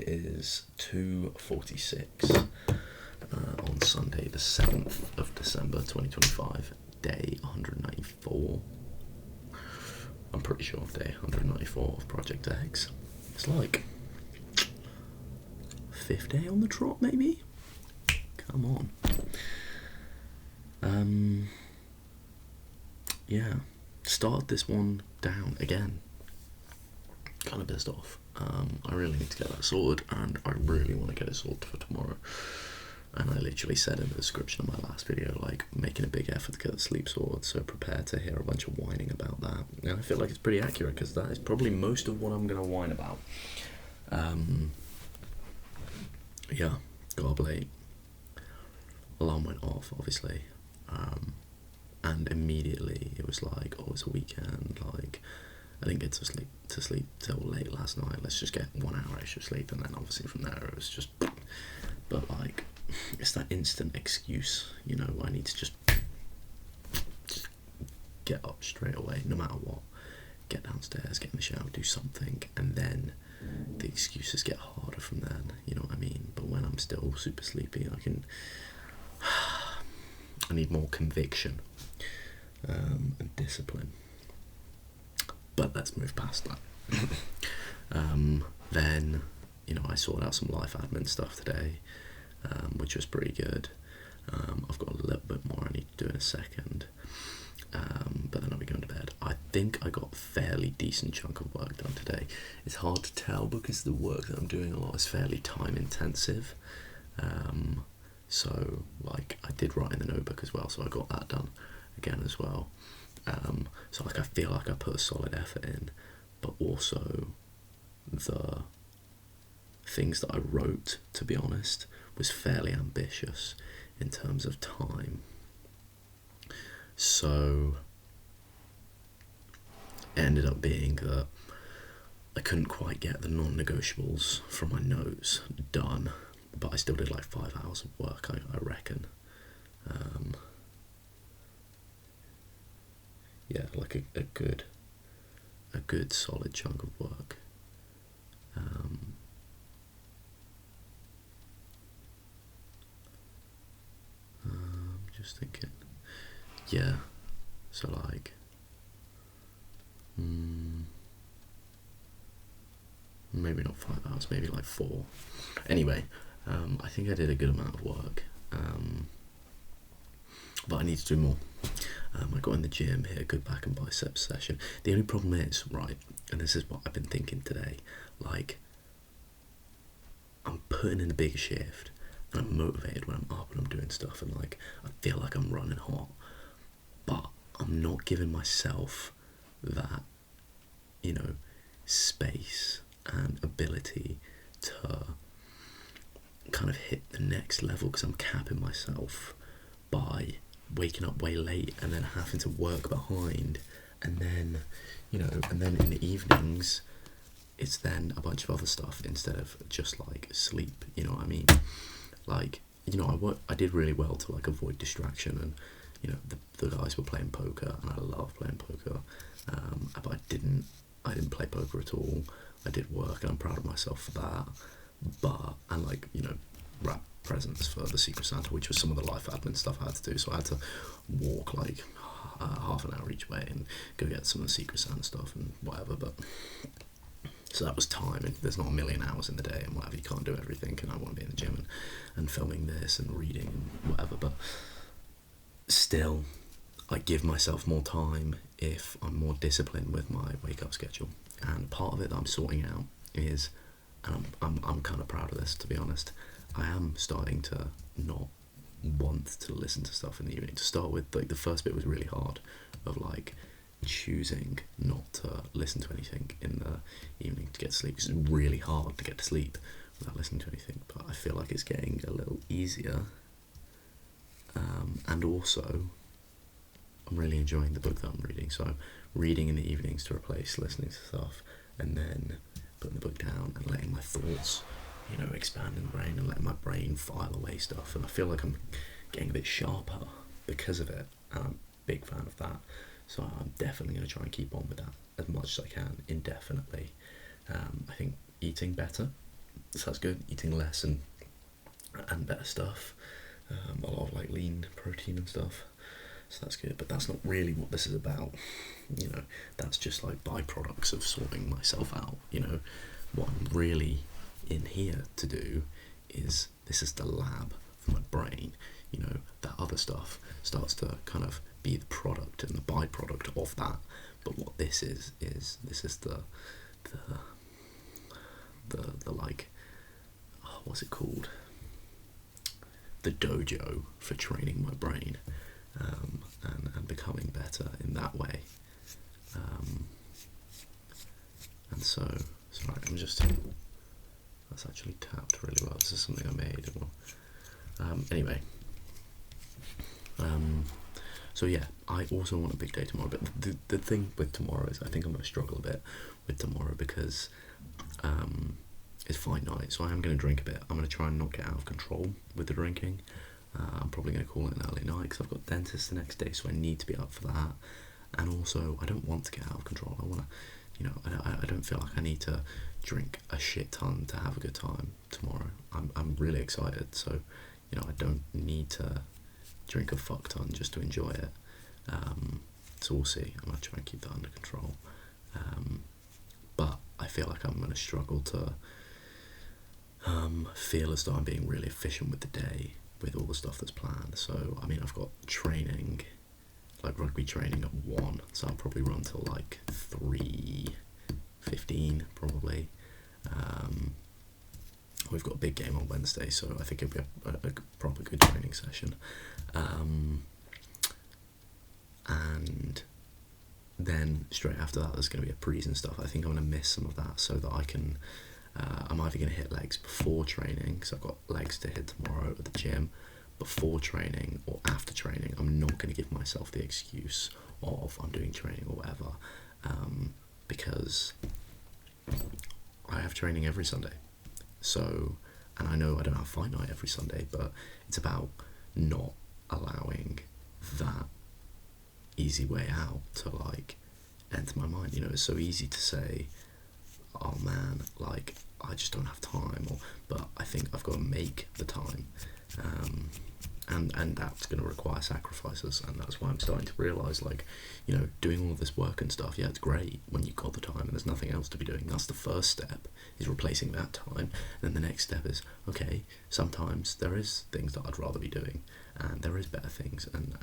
It is 2:46 on Sunday, the 7th of December 2025, day 194. I'm pretty sure of day 194 of Project X. It's like 5th day on the trot, maybe? Come on. Yeah, started this one down again. Kind of pissed off. I really need to get that sorted, and I really want to get it sorted for tomorrow. And I literally said in the description of my last video, like, making a big effort to get the sleep sorted, so prepare to hear a bunch of whining about that. And I feel like it's pretty accurate, because that is probably most of what I'm going to whine about. Yeah, got up late. Alarm went off, obviously. And immediately it was like, oh, it's a weekend, like, I didn't get to sleep till late last night, let's just get 1 hour extra sleep, and then obviously from there it was just, but like, it's that instant excuse, you know, I need to just get up straight away, no matter what, get downstairs, get in the shower, do something, and then the excuses get harder from then, you know what I mean? But when I'm still super sleepy, I need more conviction and discipline. But let's move past that. Then, you know, I sorted out some life admin stuff today, which was pretty good. I've got a little bit more I need to do in a second, but then I'll be going to bed. I think I got a fairly decent chunk of work done today. It's hard to tell because the work that I'm doing a lot is fairly time intensive. So, like, I did write in the notebook as well, so I got that done again as well. So, like, I feel like I put a solid effort in, but also the things that I wrote, to be honest, was fairly ambitious in terms of time. So, it ended up being that I couldn't quite get the non-negotiables from my notes done, but I still did like 5 hours of work, I reckon. Yeah, like a good solid chunk of work. Just thinking. Yeah, so like, maybe not 5 hours, maybe like 4. Anyway, I think I did a good amount of work, but I need to do more. I got in the gym, hit a good back and biceps session. The only problem is, right, and this is what I've been thinking today, like, I'm putting in a bigger shift, and I'm motivated when I'm up and I'm doing stuff, and like, I feel like I'm running hot, but I'm not giving myself that, you know, space and ability to kind of hit the next level, because I'm capping myself by waking up way late and then having to work behind, and then, you know, and then in the evenings it's then a bunch of other stuff instead of just like sleep, you know what I mean? Like, you know, I did really well to like avoid distraction, and you know, the guys were playing poker, and I love playing poker, but I didn't play poker at all. I did work, and I'm proud of myself for that. But, and like, you know, wrap presents for the Secret Santa, which was some of the life admin stuff I had to do, so I had to walk like half an hour each way and go get some of the Secret Santa stuff and whatever, but so that was time, and there's not a million hours in the day and whatever, you can't do everything, and I want to be in the gym and filming this and reading and whatever, but still, I give myself more time if I'm more disciplined with my wake up schedule, and part of it that I'm sorting out is, and I'm kind of proud of this, to be honest, I am starting to not want to listen to stuff in the evening. To start with, like, the first bit was really hard, of like choosing not to listen to anything in the evening to get to sleep. It's really hard to get to sleep without listening to anything, but I feel like it's getting a little easier. And also, I'm really enjoying the book that I'm reading, so reading in the evenings to replace listening to stuff, and then putting the book down and letting my thoughts, you know, expand in the brain, and letting my brain file away stuff, and I feel like I'm getting a bit sharper because of it, and I'm a big fan of that, so I'm definitely going to try and keep on with that as much as I can, indefinitely. I think eating better So that's good. Eating less and better stuff. A lot of like lean protein and stuff. So that's good. But that's not really what this is about. You know, that's just like byproducts of sorting myself out. You know, what I'm really in here to do is, this is the lab for my brain. You know, that other stuff starts to kind of be the product and the byproduct of that. But what this is this is the like, oh, what's it called? The dojo for training my brain, and becoming better in that way. And so, sorry, that's actually tapped really well. This is something I made. Anyway, so yeah, I also want a big day tomorrow, but the thing with tomorrow is I think I'm going to struggle a bit with tomorrow because it's fight night, so I am going to drink a bit. I'm going to try and not get out of control with the drinking. I'm probably going to call it an early night because I've got dentist the next day, so I need to be up for that. And also, I don't want to get out of control. I want to, you know, I don't feel like I need to drink a shit ton to have a good time tomorrow. I'm really excited, so, you know, I don't need to drink a fuck ton just to enjoy it. So we'll see. I'm going to try and keep that under control. But I feel like I'm going to struggle to feel as though I'm being really efficient with the day, with all the stuff that's planned. So, I mean, I've got training, like rugby training at 1, so I'll probably run till like 3:15 probably. We've got a big game on Wednesday, so I think it'll be a proper good training session. And then straight after that there's going to be a prees and stuff. I think I'm going to miss some of that so that I can, I'm either going to hit legs before training, because I've got legs to hit tomorrow at the gym, before training or after training. I'm not going to give myself the excuse of I'm doing training or whatever, because I have training every Sunday. So, and I know I don't have fight night every Sunday, but it's about not allowing that easy way out to like enter my mind. You know, it's so easy to say, oh man, like I just don't have time, but I think I've got to make the time, and that's going to require sacrifices, and that's why I'm starting to realise, like, you know, doing all of this work and stuff, yeah, it's great when you've got the time and there's nothing else to be doing. That's the first step, is replacing that time, and then the next step is, okay, sometimes there is things that I'd rather be doing, and there is better things, and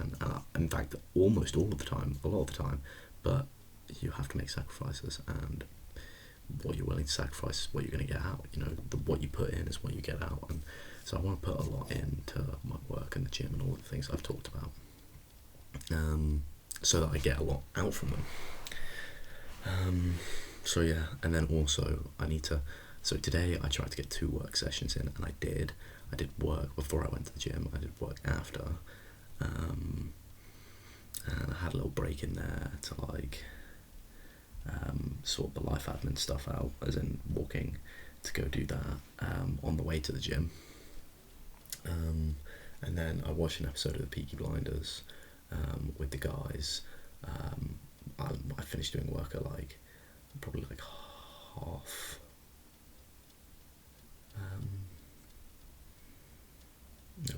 in fact, almost all of the time, a lot of the time, but you have to make sacrifices, and what you're willing to sacrifice is what you're going to get out. You know, what you put in is what you get out, and so I want to put a lot into my work and the gym and all the things I've talked about, so that I get a lot out from them. So yeah, and then also I need to, so today I tried to get 2 work sessions in, and I did work before I went to the gym, I did work after, and I had a little break in there to like sort the life admin stuff out, as in walking to go do that on the way to the gym. And then I watched an episode of the Peaky Blinders with the guys. I finished doing work at like probably like half,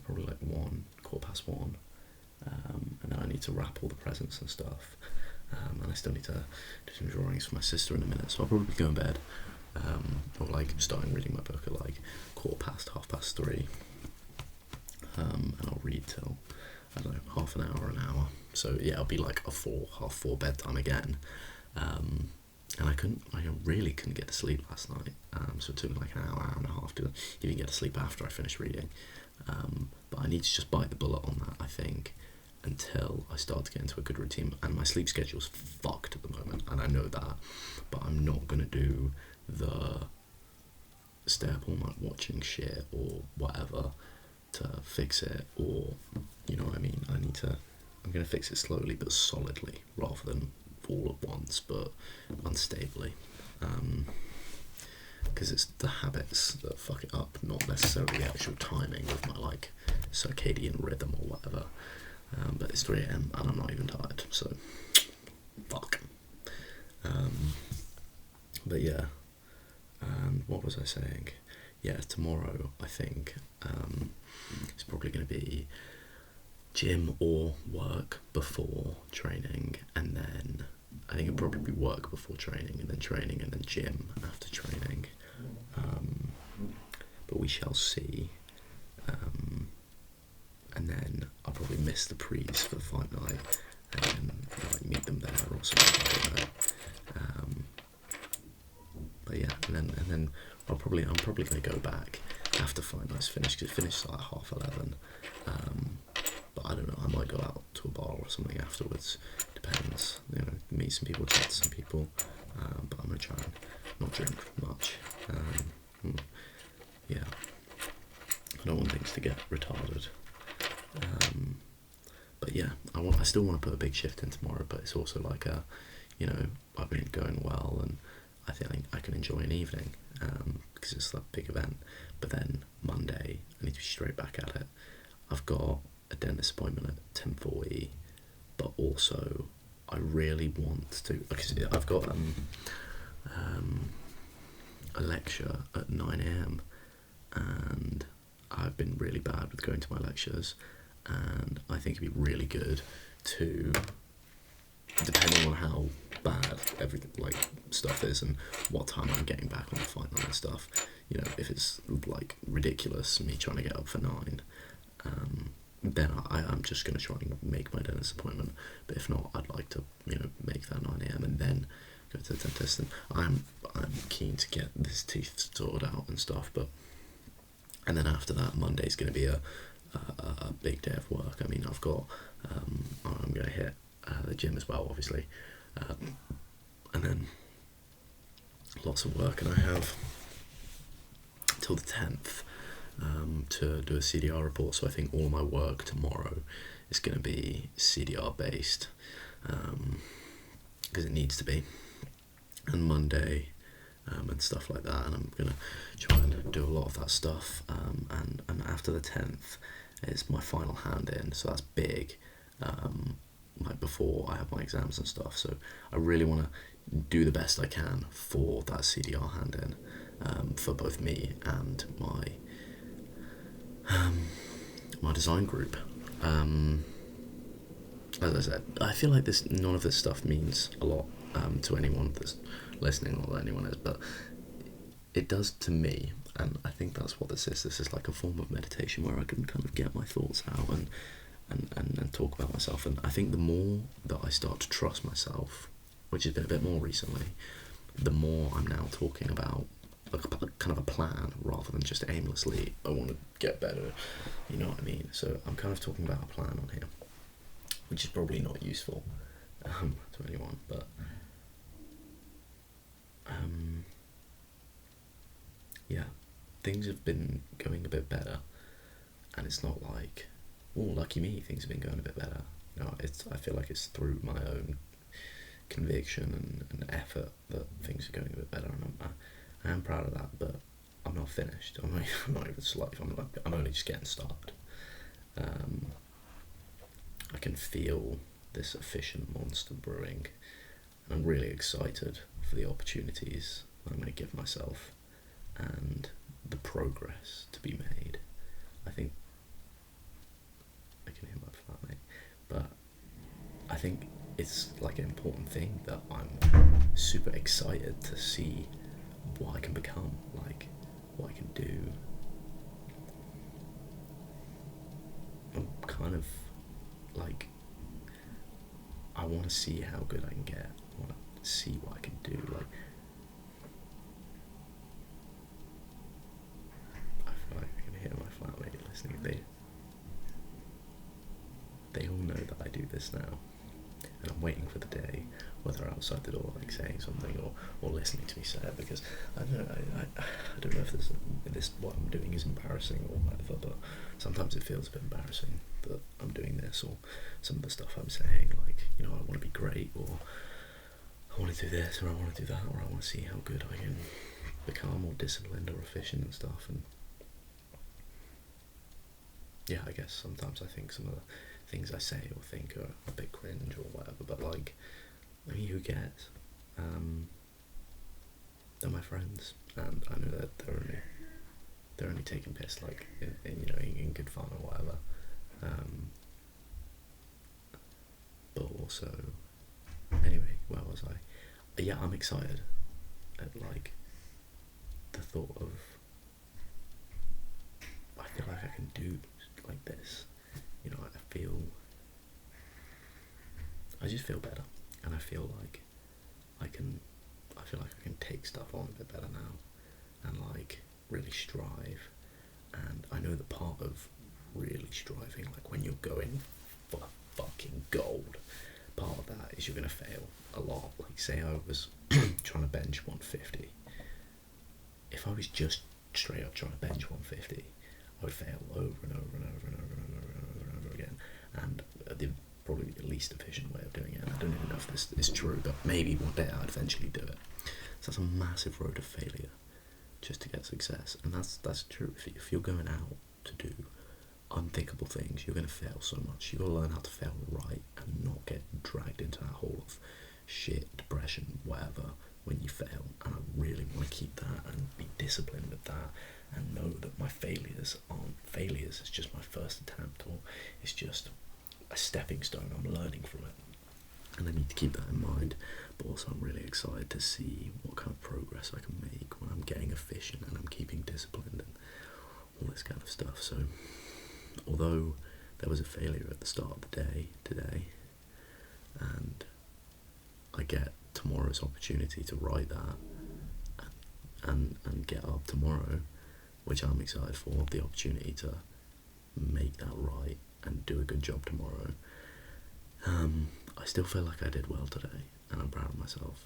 probably like 1, 1:15, and then I need to wrap all the presents and stuff, and I still need to do some drawings for my sister in a minute, so I'll probably go in bed, or like starting reading my book at like 3:15, and I'll read till, I don't know, half an hour. So yeah, it'll be like a 3:30 bedtime again. And I really couldn't get to sleep last night. So it took me like an hour and a half to even get to sleep after I finished reading. But I need to just bite the bullet on that, I think, until I start to get into a good routine. And my sleep schedule's fucked at the moment, and I know that. But I'm not gonna do the stay up all night watching shit or whatever to fix it, or, you know what I mean, I'm going to fix it slowly but solidly, rather than all at once but unstably, because it's the habits that fuck it up, not necessarily the actual timing of my like circadian rhythm or whatever. But it's 3 AM and I'm not even tired, so fuck. But yeah, and what was I saying? yeah, tomorrow I think it's probably going to be gym or work before training, and then I think it'll probably be work before training, and then gym after training. But we shall see. And then I'll probably miss the pre's for the fight night, and then like meet them there or something. I don't know. But yeah, and then I'm probably going to go back after fight night's finished, because it finished like 11:30. But I don't know, I might go out to a bar or something afterwards. Depends, meet some people, chat to some people. But I'm going to try and not drink much. Yeah, I don't want things to get retarded. But yeah, I still want to put a big shift in tomorrow, but it's also like I've been going well, and I think I can enjoy an evening, because it's that big event. But then Monday, I need to be straight back at it. I've got a dentist appointment at 10:40, but also I really want to, because I've got a lecture at 9 a.m, and I've been really bad with going to my lectures, and I think it'd be really good to, depending on how bad everything like stuff is and what time I'm getting back on the fight night and stuff, if it's like ridiculous me trying to get up for 9, then I'm just going to try and make my dentist appointment. But if not, I'd like to make that 9 a.m. and then go to the dentist. And I'm keen to get this teeth sorted out and stuff. And then after that, Monday's going to be a big day of work. I mean, I've got I'm going to hit the gym as well, obviously, and then lots of work. And I have till the 10th to do a CDR report. So I think all my work tomorrow is going to be CDR based, because it needs to be. And Monday, and stuff like that, and I'm gonna try and do a lot of that stuff. And after the 10th is my final hand in, so that's big. Like before I have my exams and stuff, so I really want to do the best I can for that CDR hand in, for both me and my design group. As I said, I feel like none of this stuff means a lot to anyone that's listening, or anyone is, but it does to me, and I think that's what this is. This is like a form of meditation where I can kind of get my thoughts out and talk about myself. And I think the more that I start to trust myself, which has been a bit more recently, the more I'm now talking about kind of a plan rather than just aimlessly, I want to get better, you know what I mean? So I'm kind of talking about a plan on here, which is probably not useful to anyone, but yeah, things have been going a bit better, and it's not like, oh, lucky me, things have been going a bit better. No, I feel like it's through my own conviction and effort that things are going a bit better, and I am proud of that, but I'm not finished. I'm not even slightly. I'm only just getting started. I can feel this efficient monster brewing, and I'm really excited for the opportunities I'm going to give myself and the progress to be made. I think I can hear my flatmate, but I think it's like an important thing that I'm super excited to see what I can become, like what I can do. I'm kind of like, I want to see how good I can get. I want to see what I can do. Like, I feel like I can hear my flatmate listening. They all know that I do this now, and I'm waiting for the day, whether outside the door, like saying something or listening to me say it, because I don't know if this what I'm doing is embarrassing or whatever, but sometimes it feels a bit embarrassing that I'm doing this, or some of the stuff I'm saying, like, I want to be great, or I want to do this, or I want to do that, or I want to see how good I can become, or disciplined, or efficient and stuff. And yeah, I guess sometimes I think some of the things I say or think are a bit cringe or whatever, but like, I mean, who cares? They're my friends, and I know that they're only they're only taking piss, like, in good fun or whatever. But also, anyway, where was I? Yeah, I'm excited at, like, the thought of, I feel like I can do like this, I just feel better, and I feel like I feel like I can take stuff on a bit better now, and, like, really strive. And I know that part of really striving, like when you're going for fucking gold, part of that is you're gonna fail a lot. Like, say I was trying to bench 150. If I was just straight up trying to bench 150, I would fail over and over and over and over and over and over and over again. And the probably the least efficient way of doing it. And I don't even know if this is true, but maybe one day I'd eventually do it. So that's a massive road of failure just to get success. And that's true. If you're going out to do unthinkable things, you're going to fail so much. You've got to learn how to fail right and not get dragged into that hole of shit, depression, whatever, when you fail. And I really want to keep that and be disciplined with that, and know that my failures aren't failures. It's just my first attempt, or it's just a stepping stone. I'm learning from it, and I need to keep that in mind. But also, I'm really excited to see what kind of progress I can make when I'm getting efficient and I'm keeping disciplined and all this kind of stuff. So, although there was a failure at the start of the day today, and I get tomorrow's opportunity to write that and get up tomorrow, which I'm excited for, the opportunity to make that right and do a good job tomorrow. I still feel like I did well today, and I'm proud of myself.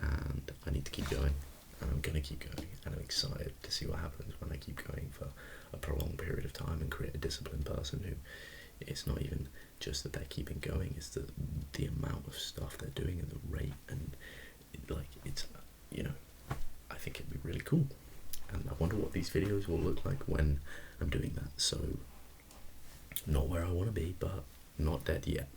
And I need to keep going, and I'm going to keep going, and I'm excited to see what happens when I keep going for a prolonged period of time and create a disciplined person who, it's not even just that they're keeping going, it's the amount of stuff they're doing and the rate, and it's, I think it'd be really cool. And I wonder what these videos will look like when I'm doing that. So, not where I want to be, but not dead yet.